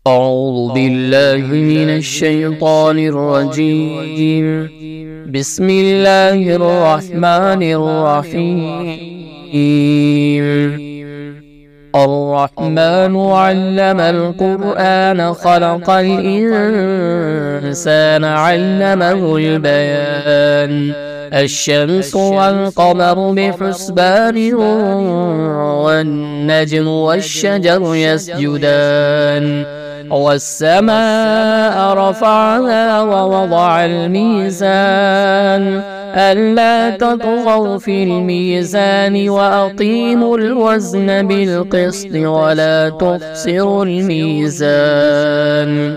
أعوذ بالله من الشيطان الرجيم. بسم الله الرحمن الرحيم. الرحمن علم القرآن خلق الإنسان علمه البيان. الشمس والقمر بحسبان والنجم والشجر يسجدان والسماء رفعها ووضع الميزان ألا تطغوا في الميزان وأقيموا الوزن بالقسط ولا تخسروا الميزان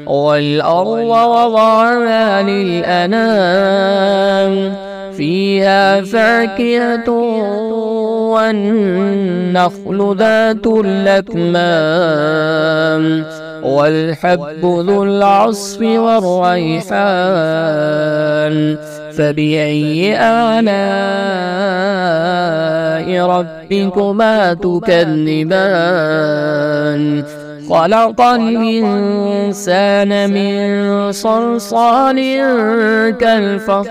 والأرض وضعها للأنام فيها فاكهة والنخل ذات الأكمام والحب ذو العصف والريحان فبأي آلاء ربكما تكذبان خلق الإنسان من صلصال كالفخار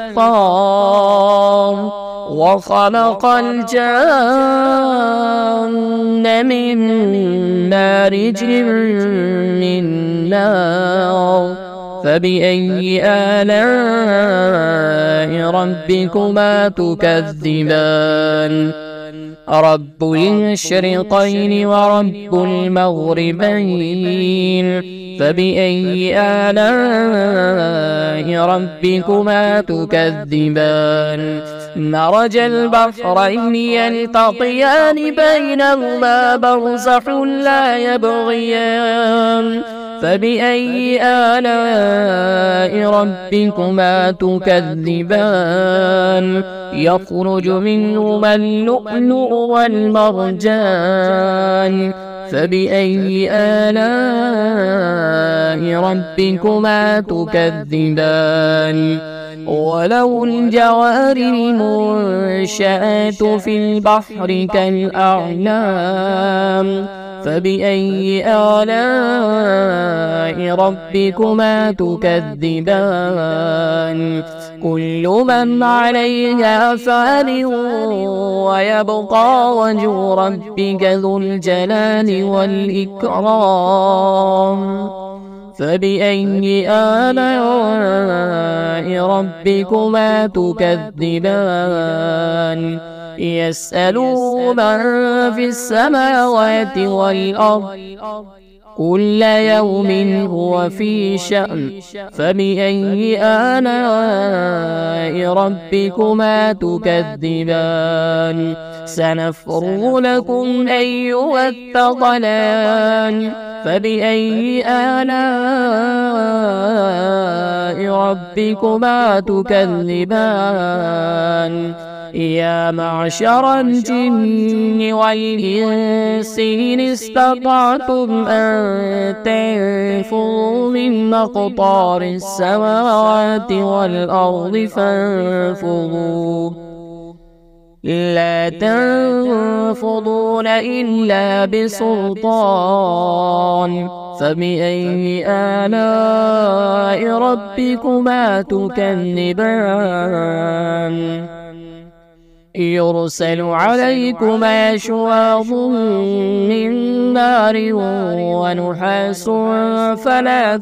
وخلق الجان من مارج من نار فبأي آلاء ربكما تكذبان رب المشرقين ورب المغربين فبأي آلاء ربكما تكذبان مرج البحرين يلتقيان بينهما برزخ لا يبغيان فبأي آلاء ربكما تكذبان يخرج منهما اللؤلؤ والمرجان فبأي آلاء ربكما تكذبان وله الجوار المنشآت في البحر كالأعلام فبأي آلاء ربكما تكذبان كل من عليها فان ويبقى وجه ربك ذو الجلال والإكرام فبأي آلاء ربكما تكذبان يسأله من في السماوات والأرض كل يوم هو في شأن فبأي آلاء ربكما تكذبان سنفرغ لكم أيها الثقلان فبأي آلاء ربكما تكذبان يا معشر الجن والإنس إن استطعتم أن تنفذوا من أقطار السماوات والأرض فانفذوا لا تنفذون إلا بسلطان فبأي آلاء ربكما تكذبان يرسل عليكما شواظ من نار ونحاس فلا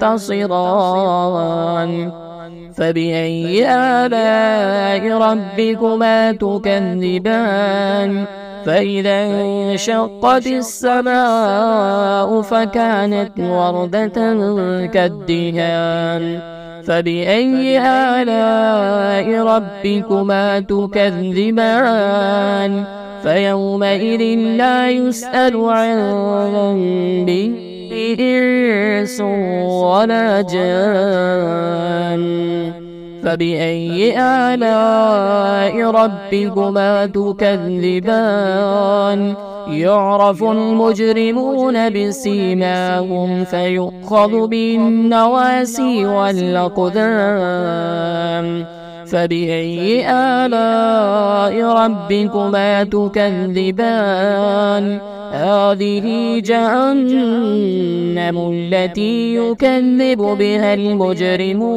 تنتصران فبأي آلاء ربكما تكذبان فإذا انشقت السماء فكانت وردة كالدهان فبأي آلاء ربكما تكذبان فيومئذ لا يسأل عن ذنبه إنس ولا جان فبأي آلاء ربكما تكذبان يعرف المجرمون بسيماهم فيؤخذ بالنواسي والأقدام فبأي آلاء ربكما تكذبان هذه جهنم جهنم التي يكذب بها المجرمون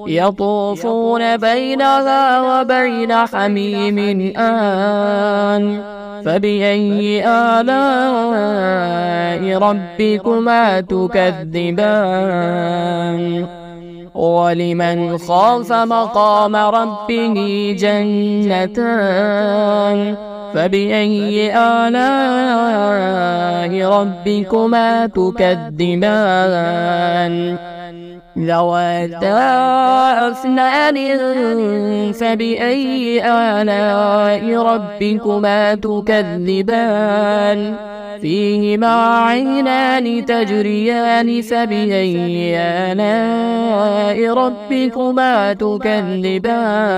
يطوفون بينها وبين حميم آن فبأي آلاء ربكما تكذبان ولمن خاف مقام ربه جنتان فبأي آلاء ربكما تكذبان ذواتا أفنان فبأي آلاء ربكما تكذبان فيهما عينان تجريان فبأي آلاء ربكما تكذبان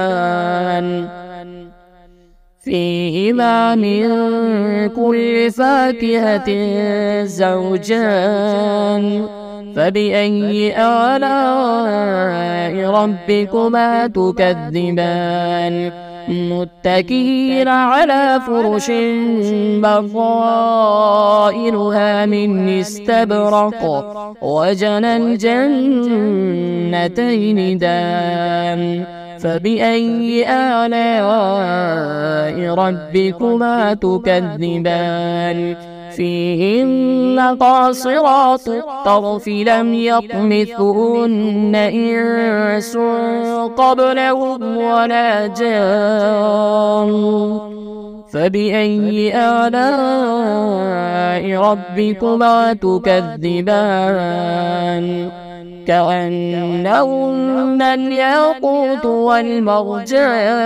فيهما من كل فاكهة زوجان فبأي آلاء ربكما تكذبان متكئين على فرش بطائنها من استبرق وجنى الجنتين دان فبأي آلاء ربكما تكذبان فيهن قاصرات الطرف لم يطمثهن إنس قبلهم ولا جان فبأي آلاء ربكما تكذبان كأنهن الياقوت والمرجان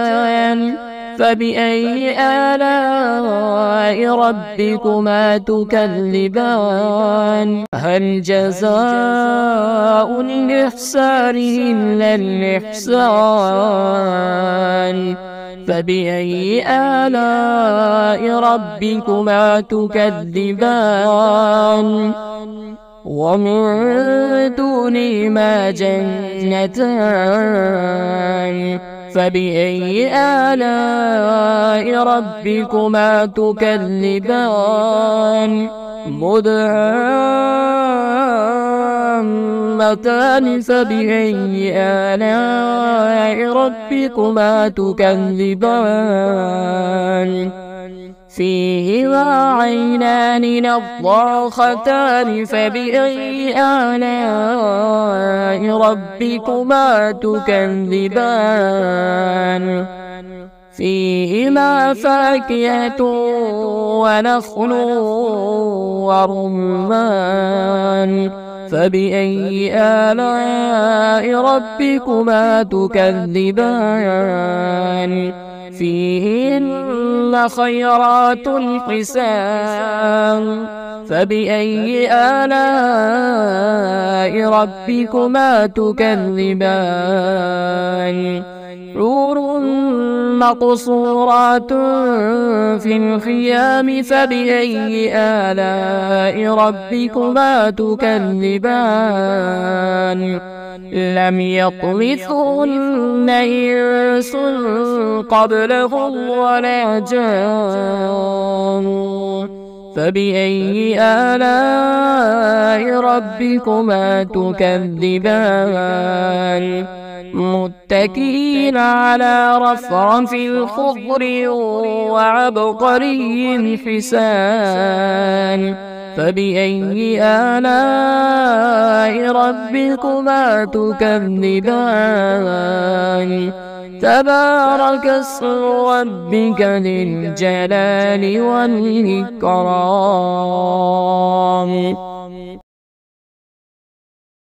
فبأي آلاء ربكما تكذبان هل جزاء الإحسان إلا الإحسان فبأي آلاء ربكما تكذبان ومن دونهما جنتان فبأي آلاء ربكما تكذبان مدهامتان فبأي آلاء ربكما تكذبان فيهما عينان نضاختان فبأي آلاء ربكما تكذبان فيهما فاكهة ونخل ورمان فبأي آلاء ربكما تكذبان فيهن خيرات حسان فبأي آلاء ربكما تكذبان حور مقصورات في الخيام فبأي آلاء ربكما تكذبان لم يطمثهن إنس قبلهم ولا جان فبأي آلاء ربكما تكذبان متكئين على رفرف خضر وعبقري حسان فبأي آلاء ربكما تكذبان تبارك اسم ربك ذي الجلال والإكرام.